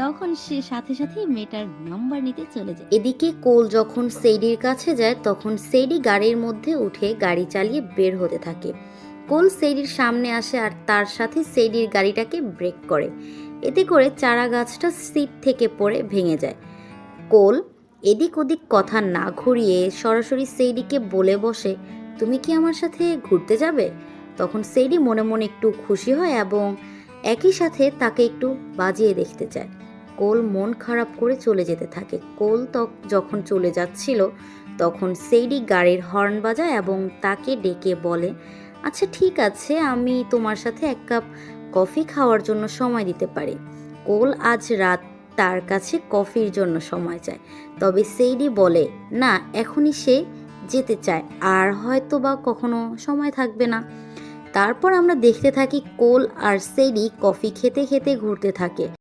তখন সে সাথে সাথে মেয়েটার নাম্বার নিতে চলে যায়। এদিকে কোল যখন সেইডির কাছে যায় তখন সেইডি গাড়ির মধ্যে উঠে গাড়ি চালিয়ে বের হতে থাকে। কোল সেইডির সামনে আসে আর তার সাথে সেইডির গাড়িটাকে ব্রেক করে। এতে করে চারা গাছটা সিট থেকে পড়ে ভেঙে যায়। কোল এদিক ওদিক কথা না ঘুরিয়ে সরাসরি সেইডিকে বলে বসে, তুমি কি আমার সাথে ঘুরতে যাবে? তখন সেইডি মনে মনে একটু খুশি হয় এবং একই সাথে তাকে একটু বাজিয়ে দেখতে চায়। কোল মন খারাপ করে চলে যেতে থাকে। কোল যখন চলে যাচ্ছিল তখন সেইডি গাড়ির হর্ন বাজায় এবং তাকে ডেকে বলে, আচ্ছা ঠিক আছে, আমি তোমার সাথে এক কাপ কফি খাওয়ার জন্য সময় দিতে পারি। কোল আজ রাত তার কাছে কফির জন্য সময় চায়, তবে সেইডি বলে না, এখনই সে যেতে চায় আর হয়তো বা কখনো সময় থাকবে না। তারপর আমরা দেখতে থাকি কোল আর সেইডি কফি খেতে খেতে ঘুরতে থাকে।